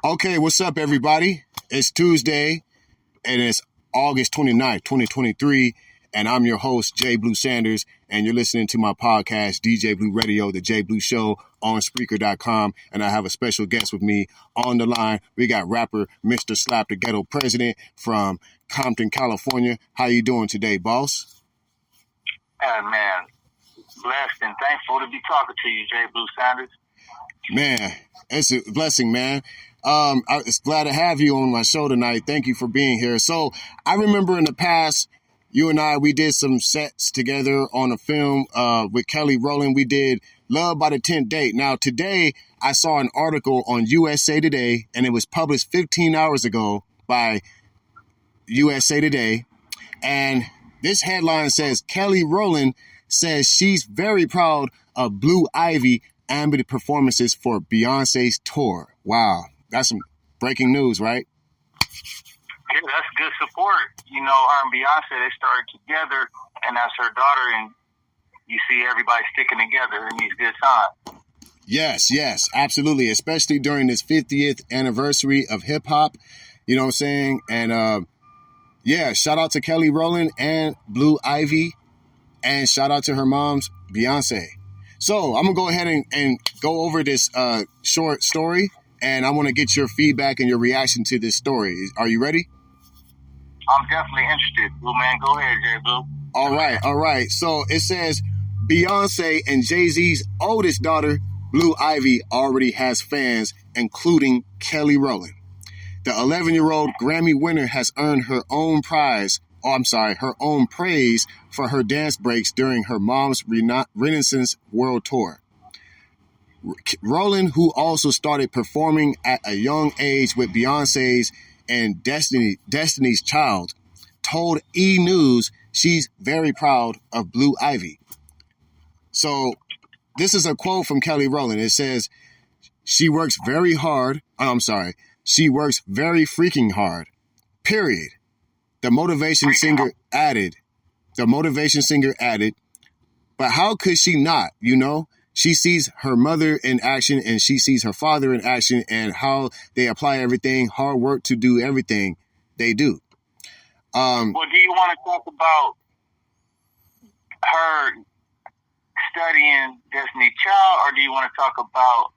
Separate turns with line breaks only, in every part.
Okay, what's up, everybody? It's Tuesday, and it's August 29th, 2023, and I'm your host, J. Blue Sanders, and you're listening to my podcast, DJ Blue Radio, The J. Blue Show, on Spreaker.com, and I have a special guest with me on the line. We got rapper Mr. Slapp The Ghetto President from Compton, California. How you doing today, boss?
Man, blessed and thankful to be talking to you, J. Blue Sanders.
Man, it's a blessing, man. It's glad to have you on my show tonight. Thank you for being here. So I remember in the past, you and I, we did some sets together on a film with Kelly Rowland. We did Love by the 10th Date. Now, today, I saw an article on USA Today, and it was published 15 hours ago by USA Today. And this headline says, Kelly Rowland says she's very proud of Blue Ivy ambient performances for Beyonce's tour. Wow. That's some breaking news, right?
Yeah, that's good support. You know, her and Beyonce, they started together, and that's her daughter, and you see everybody sticking together in these good times.
Yes, absolutely. Especially during this 50th anniversary of hip hop, you know what I'm saying? And yeah, shout out to Kelly Rowland and Blue Ivy, and shout out to her mom's Beyonce. So I'm going to go ahead and go over this short story, and I want to get your feedback and your reaction to this story. Are you ready?
I'm definitely interested. Blue man, go ahead, J. Blue.
All right. So it says Beyonce and Jay-Z's oldest daughter, Blue Ivy, already has fans, including Kelly Rowland. The 11-year-old Grammy winner has earned her own praise for her dance breaks during her mom's Renaissance World Tour. Rowland, who also started performing at a young age with Beyonce's and Destiny's Child, told E! News she's very proud of Blue Ivy. So this is a quote from Kelly Rowland. It says, she works very freaking hard, period. The motivation singer added, but how could she not, you know? She sees her mother in action and she sees her father in action and how they apply everything, hard work to do everything they do.
Well, do you want to talk about her studying Destiny's Child, or do you want to talk about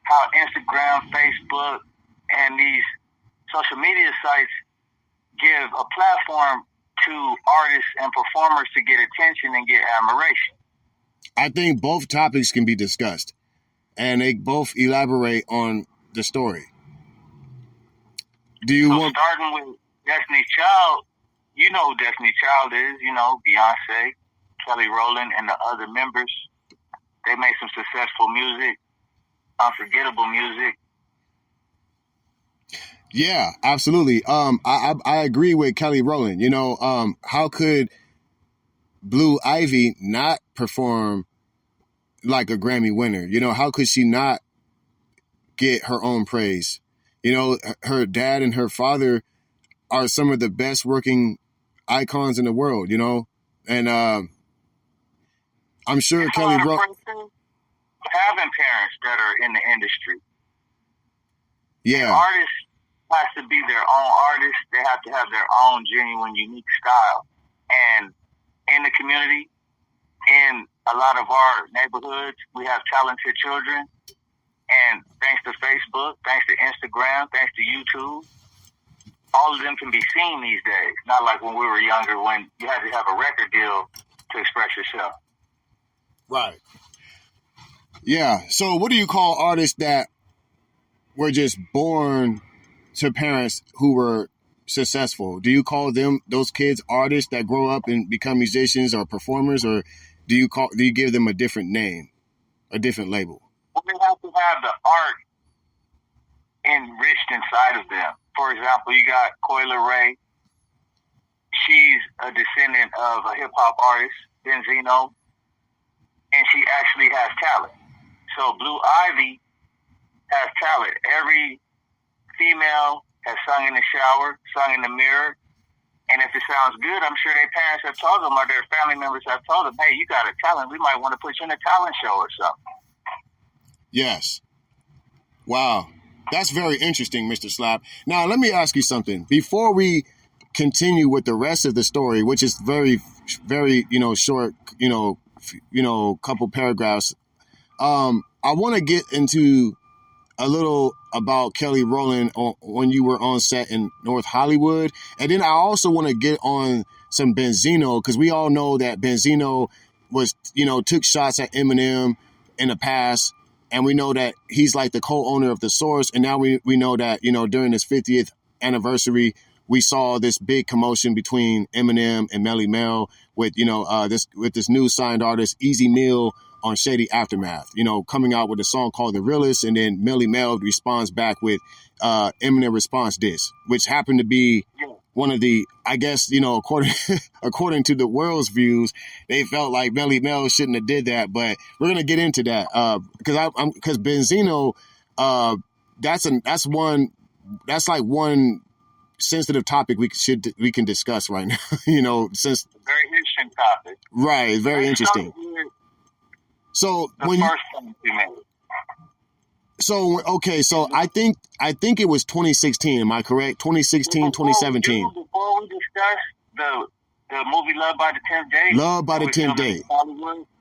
how Instagram, Facebook, and these social media sites give a platform to artists and performers to get attention and get admiration?
I think both topics can be discussed, and they both elaborate on the story.
Starting with Destiny's Child, you know who Destiny's Child is, you know, Beyonce, Kelly Rowland, and the other members. They make some successful music, unforgettable music.
Yeah, absolutely. I agree with Kelly Rowland. You know, how could Blue Ivy not perform like a Grammy winner? You know, how could she not get her own praise? You know, her dad and her father are some of the best working icons in the world, you know? And I'm sure Kelly Rowland
having parents that are in the industry.
Yeah.
And artists have to be their own artists. They have to have their own genuine, unique style. And in the community, in a lot of our neighborhoods, we have talented children. And thanks to Facebook, thanks to Instagram, thanks to YouTube, all of them can be seen these days. Not like when we were younger, when you had to have a record deal to express yourself.
Right. Yeah. So what do you call artists that were just born to parents who were successful? Do you call those kids artists that grow up and become musicians or performers, or do you give them a different name, a different label?
Well, they have to have the art enriched inside of them. For example, you got Coyle Ray. She's a descendant of a hip hop artist, Benzino, and she actually has talent. So Blue Ivy has talent. Every female has sung in the shower, sung in the mirror, and if it sounds good, I'm sure their parents have told them, or their family members have told them, hey, you got a talent. We might want to put you in a talent show or something.
Yes. Wow. That's very interesting, Mr. Slapp. Now, let me ask you something. Before we continue with the rest of the story, which is very, very, short, couple paragraphs, I want to get into a little about Kelly Rowland when you were on set in North Hollywood. And then I also want to get on some Benzino, because we all know that Benzino was, took shots at Eminem in the past. And we know that he's like the co-owner of The Source. And now we know that, during his 50th anniversary, we saw this big commotion between Eminem and Melly Mel with, this new signed artist, Easy Meal, on Shady Aftermath, coming out with a song called The Realest. And then Melly Mel responds back with Eminem Response Disc, which happened to be one of the, I guess, according to the world's views, they felt like Melly Mel shouldn't have did that. But we're going to get into that because Benzino, that's like one sensitive topic we can discuss right now, since
very interesting topic.
Right. Very interesting. So when first time you made it. So I think it was 2016. Am I correct? 2016, 2017.
Before we discuss the movie Love by the 10th Day.
Love by the 10th Day.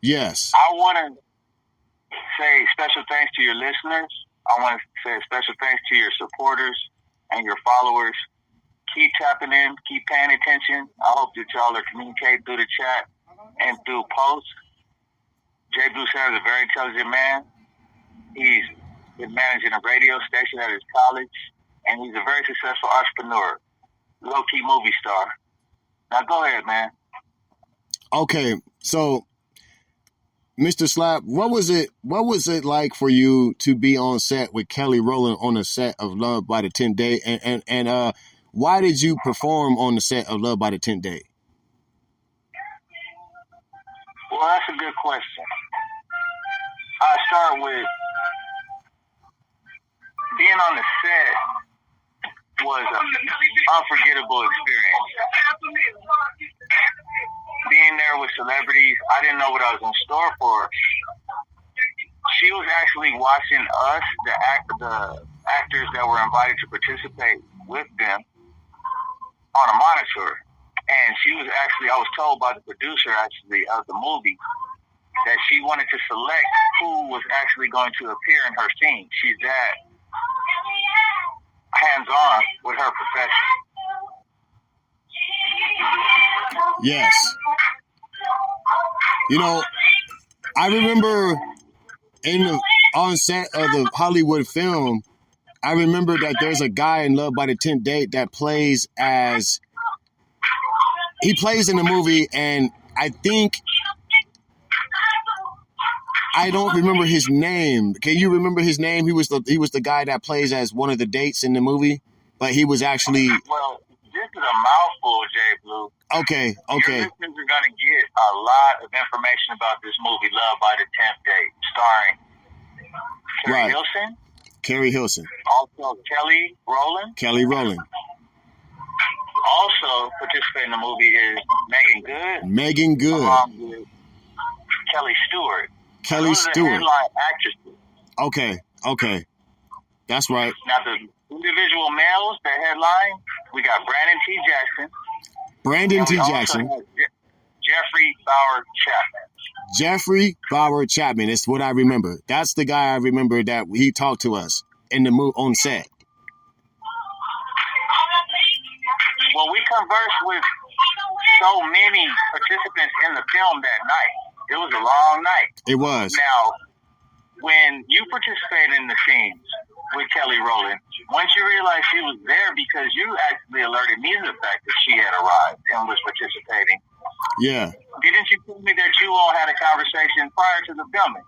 Yes.
I want to say special thanks to your listeners. I want to say a special thanks to your supporters and your followers. Keep tapping in. Keep paying attention. I hope that y'all are communicating through the chat and through posts. Jay Blue Sam is a very intelligent man. He's been managing a radio station at his college, and he's a very successful entrepreneur, low-key movie star. Now go ahead, man.
Okay, so Mr. Slapp, what was it like for you to be on set with Kelly Rowland on the set of Love by the 10th Day, and why did you perform on the set of Love by the 10th Day?
Well, that's a good question. I'll start with being on the set was an unforgettable experience. Being there with celebrities, I didn't know what I was in store for. She was actually watching us, the actors that were invited to participate with them, on a monitor. And I was told by the producer actually of the movie that she wanted to select who was actually going to appear in her scene. She's that hands-on with her profession.
Yes. I remember on set of the Hollywood film, I remember that there's a guy in Love by the 10th Day that plays in the movie, and I don't remember his name. Can you remember his name? He was the guy that plays as one of the dates in the movie, but he was actually.
Well, this is a mouthful, Jay Blue.
Okay.
Your listeners are going to get a lot of information about this movie, Love by the 10th Day, starring Carrie Hilson.
Carrie Hilson.
Also, Kelly Rowland. Also participating in the movie is Megan Good. Along with Kelly Stewart. Those are the headline actresses.
Okay. That's right.
Now, the individual males that headline, we got Brandon T. Jackson. Jeffrey
Bauer Chapman. It's what I remember. That's the guy I remember that he talked to us in the on set.
Well, we conversed with so many participants in the film that night. It was a long night.
It was.
Now, when you participated in the scenes with Kelly Rowland, once you realized she was there, because you actually alerted me to the fact that she had arrived and was participating.
Yeah.
Didn't you tell me that you all had a conversation prior to the filming?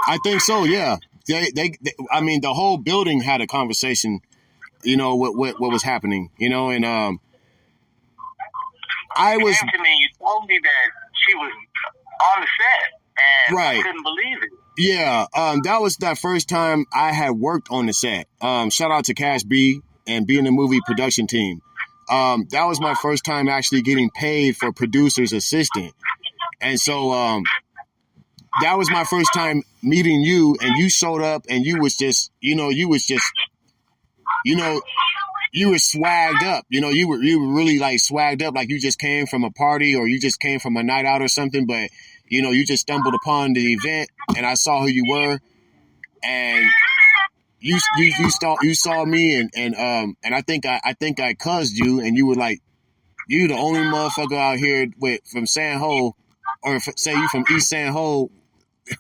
I think so, yeah. I mean, the whole building had a conversation, what was happening, and I was.
You came to me, you told me that she was on the set, and I couldn't believe it.
Yeah, that was that first time I had worked on the set. Shout out to Cash B and being the movie production team. That was my first time actually getting paid for producer's assistant. And so that was my first time meeting you, and you showed up, and you was just, you know, you was just, you know, you were swagged up. You know, you were really like swagged up, like you just came from a party or you just came from a night out or something. But you know, you just stumbled upon the event, and I saw who you were, and you saw me, and I think I cussed you, and you were like, you the only motherfucker out here from San Ho, or say you from East San Ho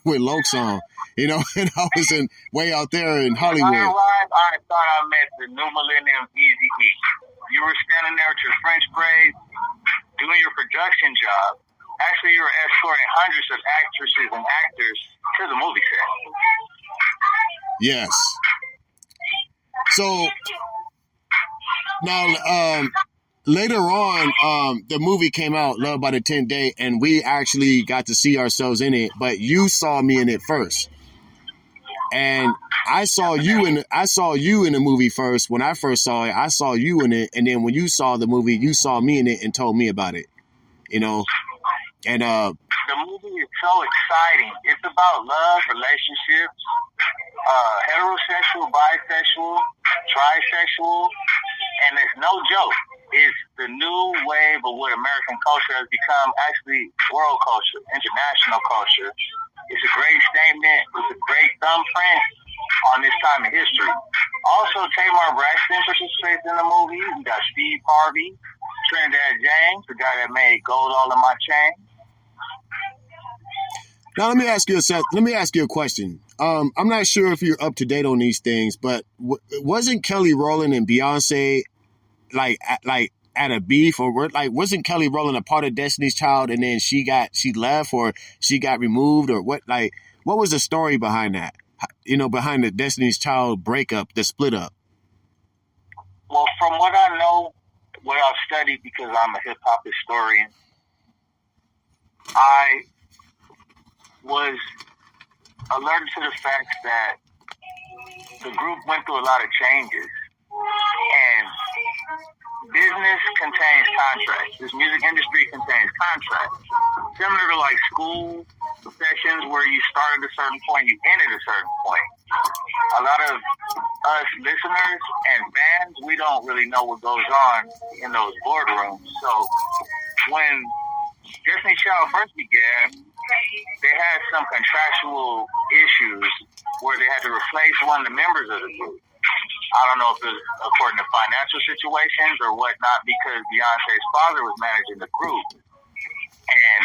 with Lokes on, you know, and I was way out there in Hollywood.
When I arrived, I thought I met the new millennium Easy E. You were standing there with your French braids, doing your production job. Actually, you were escorting hundreds of actresses and actors to the movie set.
Yes. So now, later on, the movie came out, Love by the 10th Day, and we actually got to see ourselves in it. But you saw me in it first, and I saw you in the movie first. When I first saw it, I saw you in it, and then when you saw the movie, you saw me in it and told me about it. You know, and
the movie is so exciting. It's about love, relationships, heterosexual, bisexual, trisexual, and it's no joke. It's the new wave of what American culture has become, actually world culture, international culture. It's a great statement. It's a great thumbprint on this time in history. Also, Tamar Braxton participates in the movie. We got Steve Harvey, Trinidad James, the guy that made Gold All in My Chain.
Now let me ask you a question. I'm not sure if you're up to date on these things, but wasn't Kelly Rowland and Beyonce like at a beef, or wasn't Kelly Rowland a part of Destiny's Child and then she left, or she got removed, or what? Like, what was the story behind that? You know, behind the Destiny's Child breakup, the split up.
Well, from what I know, what I've studied, because I'm a hip hop historian, I was alerted to the fact that the group went through a lot of changes, and business contains contracts. This music industry contains contracts, similar to like school sessions where you start at a certain point, you end at a certain point. A lot of us listeners and fans, we don't really know what goes on in those boardrooms. So when Destiny's Child first began, they had some contractual issues where they had to replace one of the members of the group. I don't know if it was according to financial situations or whatnot, because Beyonce's father was managing the group. And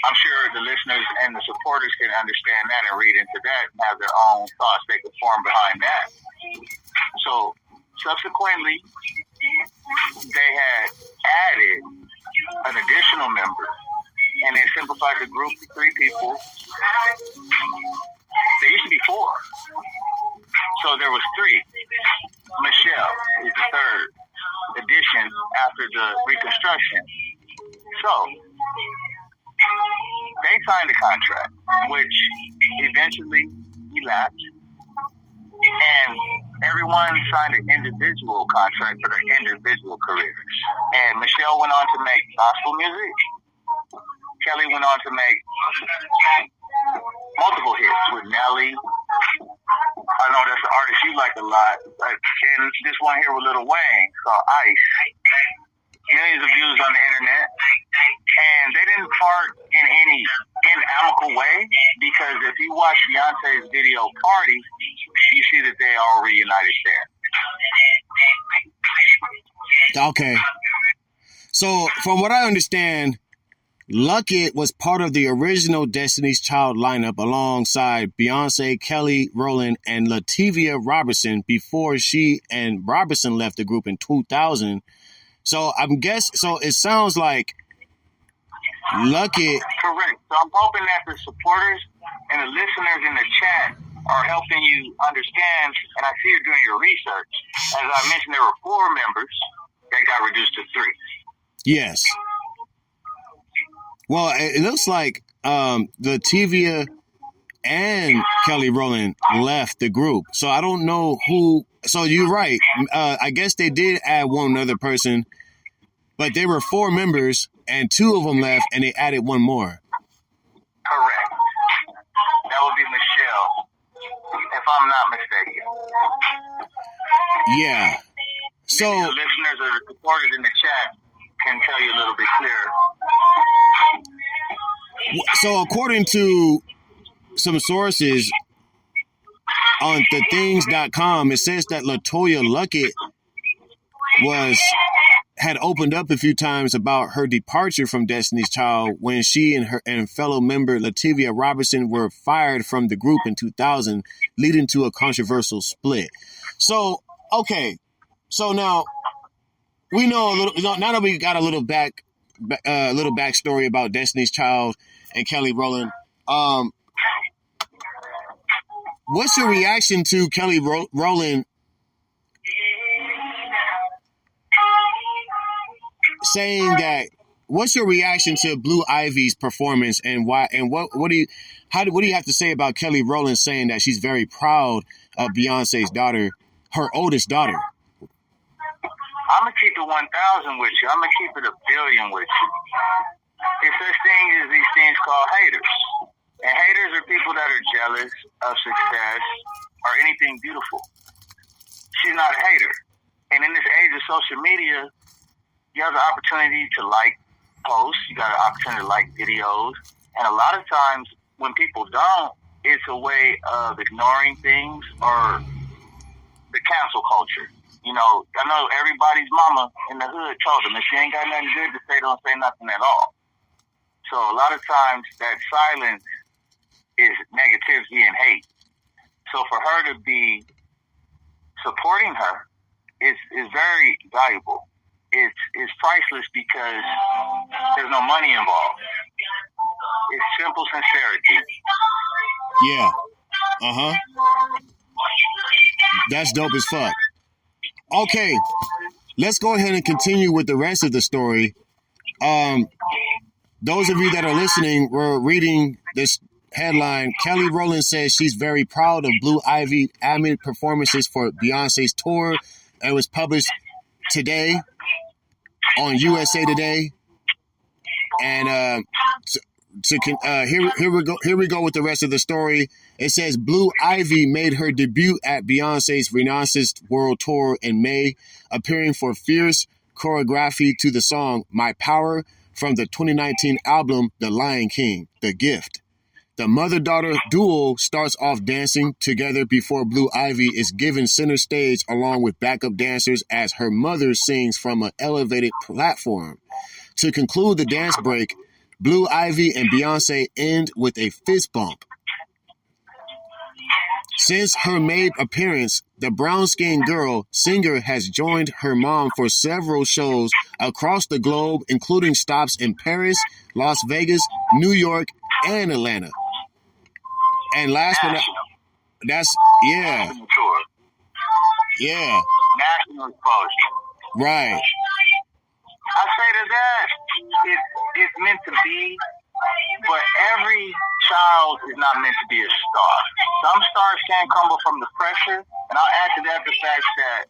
I'm sure the listeners and the supporters can understand that and read into that and have their own thoughts they could form behind that. So subsequently, they had added an additional member, and they simplified the group to 3 people. There used to be 4. So there was 3. Michelle is the 3rd addition after the reconstruction. So they signed a contract, which eventually elapsed, and everyone signed an individual contract for their individual careers. And Michelle went on to make gospel music. Kelly went on to make multiple hits with Nelly. I know that's an artist you like a lot. And this one here with Lil Wayne called Ice. Millions of views on the internet. And they didn't part in any inamicable way, because if you watch Beyonce's video Party, you see that they all reunited there.
Okay. So from what I understand, Luckett was part of the original Destiny's Child lineup alongside Beyonce, Kelly Rowland, and Latavia Robertson before she and Robertson left the group in 2000. So so it sounds like Luckett.
Correct. So I'm hoping that the supporters and the listeners in the chat are helping you understand, and I see you're doing your research. As I mentioned, there were 4 members that got reduced to 3.
Yes. Well, it looks like Latavia and Kelly Rowland left the group. So I don't know who. So you're right. I guess they did add one other person, but there were 4 members and 2 of them left, and they added one more.
Correct. I'm not mistaken.
Yeah. So
maybe the listeners or the supporters in the chat can tell you a little bit clearer.
So according to some sources on thethings.com, it says that LaToya Luckett had opened up a few times about her departure from Destiny's Child when she and her and fellow member Latavia Robertson were fired from the group in 2000, leading to a controversial split. So, okay. So now we know a little, now that we got a little backstory about Destiny's Child and Kelly Rowland, what's your reaction to Kelly Rowland saying that? What's your reaction to Blue Ivy's performance, and why? And what do you have to say about Kelly Rowland saying that she's very proud of Beyonce's daughter, her oldest daughter?
I'm gonna keep it 1,000 with you. I'm gonna keep it 1,000,000,000 with you. There's such thing as these things called haters, and haters are people that are jealous of success or anything beautiful. She's not a hater, and in this age of social media, you have the opportunity to like posts, you got an opportunity to like videos, and a lot of times when people don't, it's a way of ignoring things or the cancel culture. You know, I know everybody's mama in the hood told them if you ain't got nothing good to say, don't say nothing at all. So a lot of times that silence is negativity and hate. So for her to be supporting her is very valuable. It's priceless because there's no money involved. It's simple sincerity.
Yeah. That's dope as fuck. Okay, let's go ahead and continue with the rest of the story. Those of you that are listening were reading this headline. Kelly Rowland says she's very proud of Blue Ivy admin performances for Beyonce's tour. It was published today on USA Today, and here we go with the rest of the story. It says Blue Ivy made her debut at Beyonce's Renaissance World Tour in May, appearing for fierce choreography to the song "My Power" from the 2019 album The Lion King, The Gift. The mother-daughter duo starts off dancing together before Blue Ivy is given center stage along with backup dancers as her mother sings from an elevated platform. To conclude the dance break, Blue Ivy and Beyonce end with a fist bump. Since her May appearance, the brown-skinned girl singer has joined her mom for several shows across the globe, including stops in Paris, Las Vegas, New York, and Atlanta. And last but not, yeah.
National exposure.
Right.
I say to that, it's meant to be, but every child is not meant to be a star. Some stars can crumble from the pressure, and I'll add to that the fact that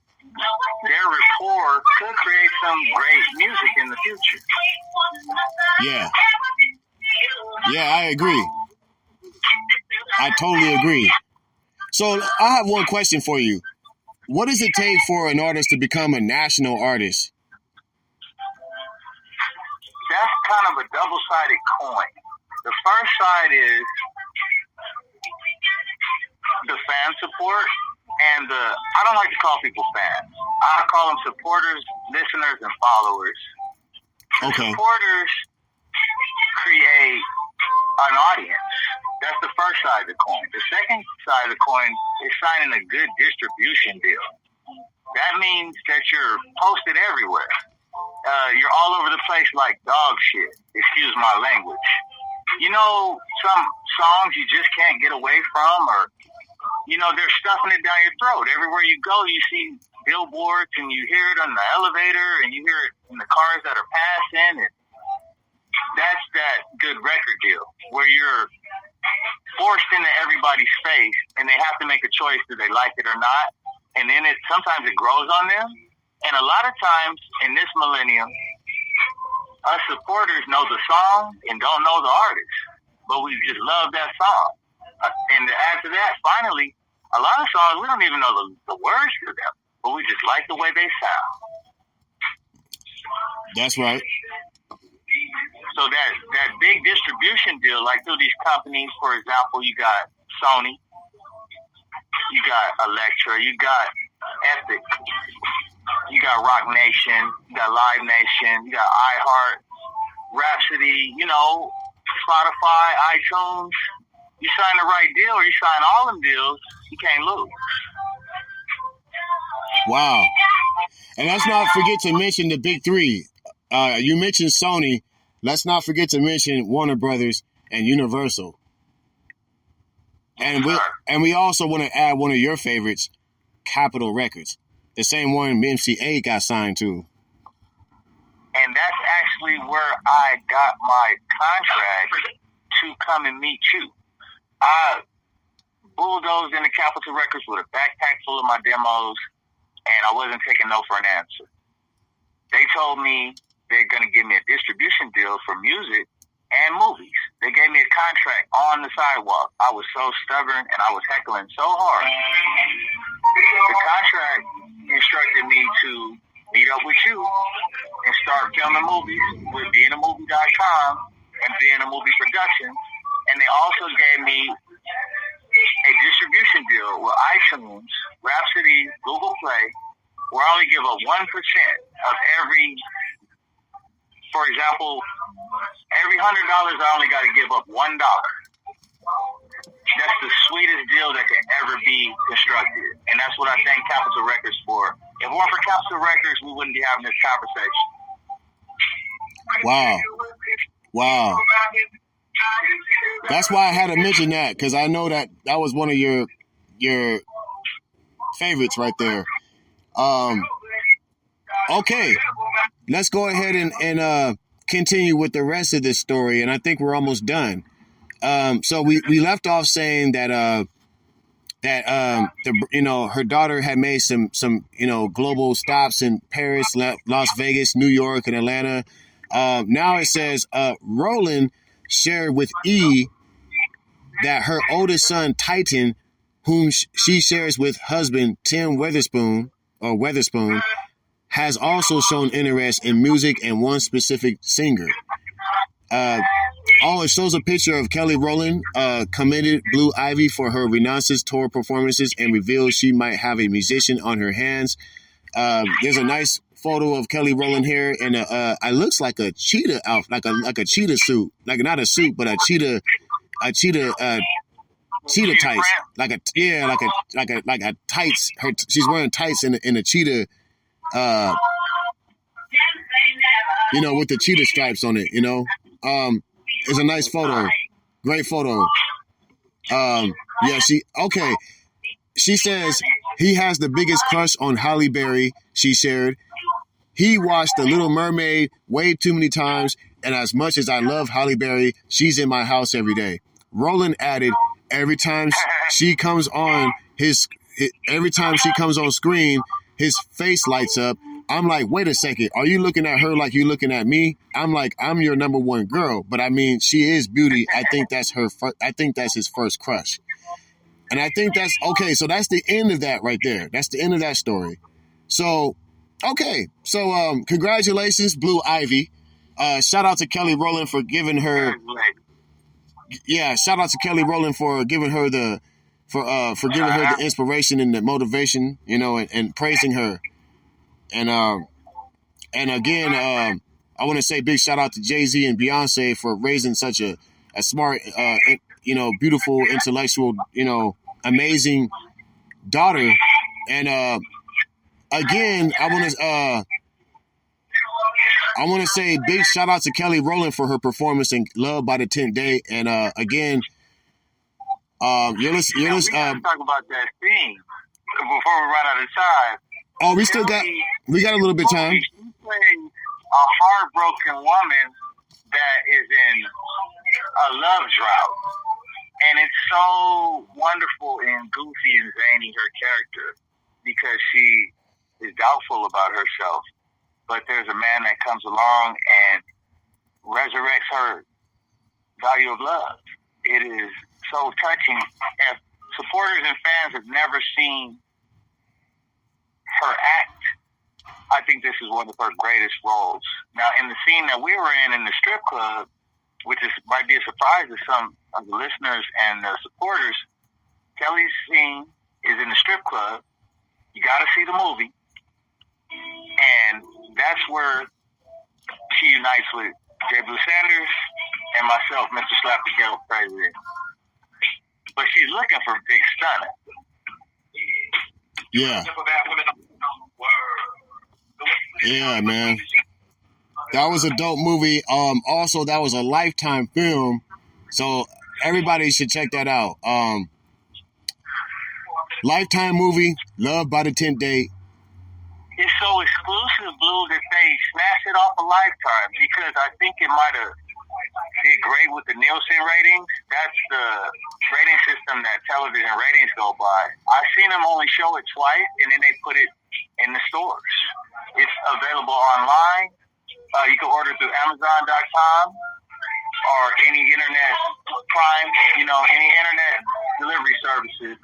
their rapport could create some great music in the future.
Yeah. Yeah, I agree. I totally agree. So I have one question for you. What does it take for an artist to become a national artist?
That's kind of a double-sided coin. The first side is the fan support and I don't like to call people fans. I call them supporters, listeners, and followers.
Okay.
Supporters create an audience. That's the first side of the coin. The second side of the coin is signing a good distribution deal. That means that you're posted everywhere. You're all over the place like dog shit. Excuse my language. You know, some songs you just can't get away from, or, you know, they're stuffing it down your throat. Everywhere you go, you see billboards, and you hear it on the elevator, and you hear it in the cars that are passing, and that's that good record deal where you're forced into everybody's face, and they have to make a choice, do they like it or not, and then sometimes it grows on them. And a lot of times in this millennium, us supporters know the song and don't know the artist, but we just love that song. And to add to that, finally, A lot of songs, we don't even know the words to them, but we just like the way they sound.
That's right.
So that big distribution deal, like through these companies, for example, you got Sony, you got Elektra, you got Epic, you got Rock Nation, you got Live Nation, you got iHeart, Rhapsody, Spotify, iTunes. You sign the right deal or you sign all them deals, you can't lose.
Wow. And let's not forget to mention the big three. You mentioned Sony. Let's not forget to mention Warner Brothers and Universal. And we also want to add one of your favorites, Capitol Records, the same one MC8 got signed to.
And that's actually where I got my contract to come and meet you. I bulldozed into Capitol Records with a backpack full of my demos, and I wasn't taking no for an answer. They told me they're going to give me a distribution deal for music and movies. They gave me a contract on the sidewalk. I was so stubborn, and I was heckling so hard. The contract instructed me to meet up with you and start filming movies with beingamovie.com and Being a Movie Production. And they also gave me a distribution deal with iTunes, Rhapsody, Google Play, where I only give up 1% of every, for example, every $100 I only got to give up $1. That's the sweetest deal that can ever be constructed. And that's what I thank Capitol Records for. If it weren't for Capitol Records, we wouldn't be having this conversation.
Wow. That's why I had to mention that, because I know that was one of your favorites right there. Okay, let's go ahead and continue with the rest of this story, and I think we're almost done. So we left off saying that her daughter had made some global stops in Paris, Las Vegas, New York, and Atlanta. Now it says Rowland shared with E that her oldest son Titan, whom she shares with husband Tim Weatherspoon, has also shown interest in music and one specific singer. It shows a picture of Kelly Rowland commended Blue Ivy for her Renaissance tour performances and reveals she might have a musician on her hands. There's a nice photo of Kelly Rowland here in it looks like a cheetah outfit, like a cheetah suit, like not a suit, but a cheetah tights, like a tights. She's wearing tights in a cheetah, with the cheetah stripes on it. It's a nice photo, great photo. She says he has the biggest crush on Halle Berry. She shared. He watched The Little Mermaid way too many times, and as much as I love Halle Berry, she's in my house every day. Rowland added, every time she comes on screen, his face lights up. I'm like, wait a second, are you looking at her like you looking at me? I'm like, I'm your number one girl, but I mean, she is beauty. I think that's his first crush. And I think that's okay. So that's the end of that right there. That's the end of that story. So, okay. So, congratulations, Blue Ivy. Shout out to Kelly Rowland for giving her. Yeah, shout out to Kelly Rowland for giving her the inspiration and the motivation, and praising her. And again, I want to say big shout out to Jay-Z and Beyonce for raising such a smart, beautiful, intellectual, amazing daughter. And again, I want to say big shout out to Kelly Rowland for her performance in Love by the 10th Day. And again, you're listening.
We gotta talk about that thing before we run out of time.
Oh, we got a little bit of time.
She's playing a heartbroken woman that is in a love drought. And it's so wonderful and goofy and zany, her character, because she is doubtful about herself. But there's a man that comes along and resurrects her value of love. It is so touching. If supporters and fans have never seen her act, I think this is one of her greatest roles. Now, in the scene that we were in the strip club, which might be a surprise to some of the listeners and the supporters, Kelly's scene is in the strip club. You got to see the movie. And that's where she unites with J. Blue Sanders and myself, Mr. Slapp The Ghetto President. But she's looking for Big Stunner.
Yeah. Yeah, man. That was a dope movie. Also, that was a Lifetime film, so everybody should check that out. Lifetime movie, Love by the 10th Date.
It's so exclusive, Blue, that they snatched it off of Lifetime because I think it might have did great with the Nielsen ratings. That's the rating system that television ratings go by. I've seen them only show it twice, and then they put it in the stores. It's available online. You can order through Amazon.com or any internet Prime, any internet delivery services.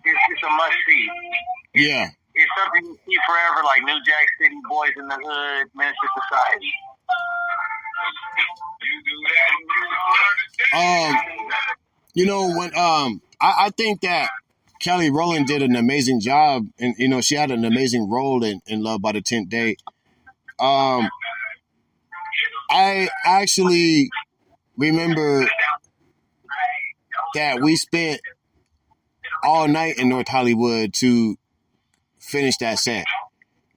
It's a must-see.
Yeah.
It's something you see forever, like New Jack City, Boys in the Hood, Minister Society.
When I think that Kelly Rowland did an amazing job, and she had an amazing role in Love by the 10th Date. I actually remember that we spent all night in North Hollywood to finish that set,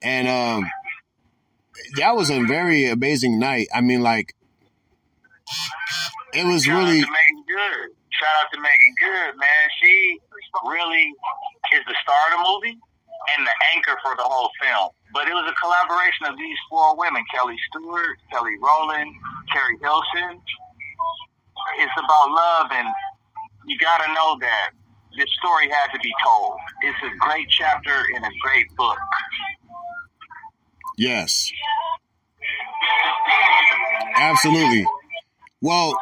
and that was a very amazing night. I mean, like, it was really.
Shout out to Megan Good, man. She really is the star of the movie and the anchor for the whole film. But it was a collaboration of these four women: Kelly Stewart, Kelly Rowland, Carrie Hilson. It's about love, and you got to know that this story had to be told. It's a great chapter in a great book.
Yes. Absolutely. Well,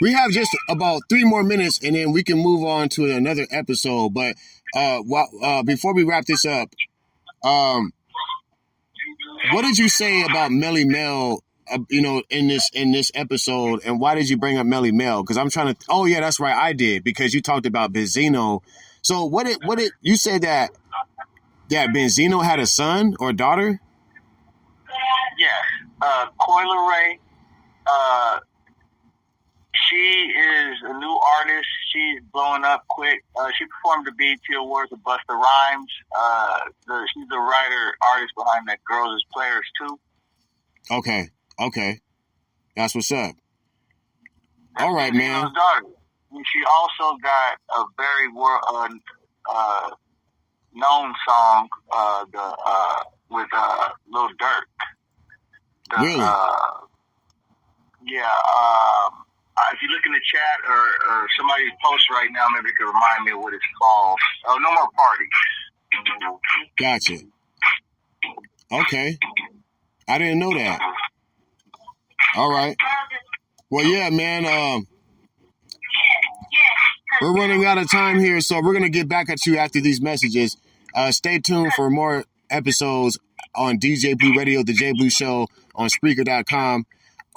we have just about 3 more minutes, and then we can move on to another episode. But before we wrap this up, what did you say about Melly Mel, in this episode, and why did you bring up Melly Mel? Because I'm trying to. Oh yeah, that's right, I did, because you talked about Benzino. So what did you say that Benzino had a son or daughter?
Yes, Coyle Ray. She is a new artist. She's blowing up quick. She performed the BET Awards with Busta Rhymes. She's the writer, artist behind that Girls as Players too. Okay. That's what's up. All right, man. And she also got a very known song with Lil Durk.
Really?
If you look in the chat or somebody posts right now, maybe you can remind me of what it's called. Oh, No More Parties.
Gotcha. Okay. I didn't know that. All right. Well, yeah, man. We're running out of time here, so we're going to get back at you after these messages. Stay tuned for more episodes on DJ Blue Radio, The J Blue Show on Spreaker.com.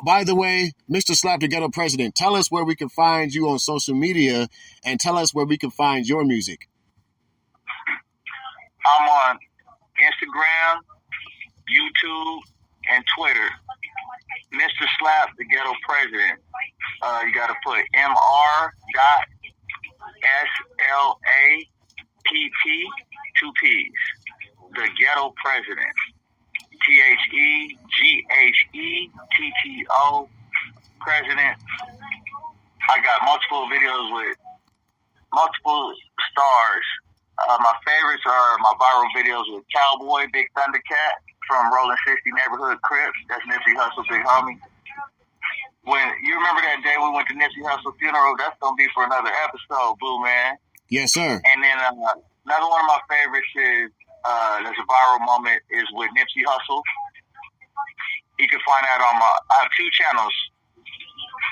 By the way, Mr. Slapp The Ghetto President, tell us where we can find you on social media, and tell us where we can find your music.
I'm on Instagram, YouTube, and Twitter. Mr. Slapp The Ghetto President. You got to put Mr.SLAPP, 2 P's. The Ghetto President. THEGHETTO, President. I got multiple videos with multiple stars. My favorites are my viral videos with Cowboy, Big Thundercat from Rowland 60 Neighborhood Crips. That's Nipsey Hussle, big homie. When you remember that day we went to Nipsey Hussle's funeral, that's gonna be for another episode, Blue Man.
Yes, sir.
And then another one of my favorites is there's a viral moment is with Nipsey Hussle. You can find that on I have 2 channels,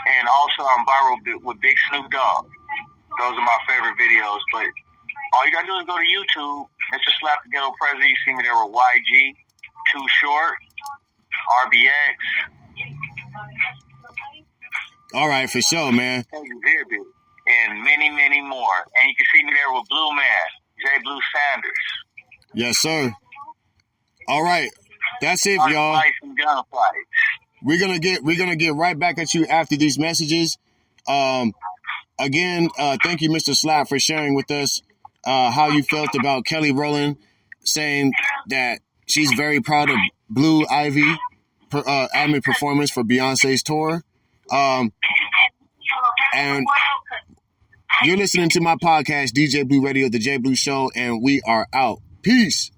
and also I'm viral with Big Snoop Dogg. Those are my favorite videos. But all you gotta do is go to YouTube, Mr. Slapp The Ghetto President. You see me there with YG, Too Short, RBX.
All right, for sure, man.
And many, many more. And you can see me there with Blue Man, J. Blue Sanders.
Yes, sir. All right, that's it, y'all.
Fights and gunfights.
We're gonna get right back at you after these messages. Again, thank you, Mr. Slapp, for sharing with us how you felt about Kelly Rowland saying that she's very proud of Blue Ivy admin performance for Beyonce's tour. And you're listening to my podcast, DJ Blue Radio, The J Blue Show, and we are out. Peace.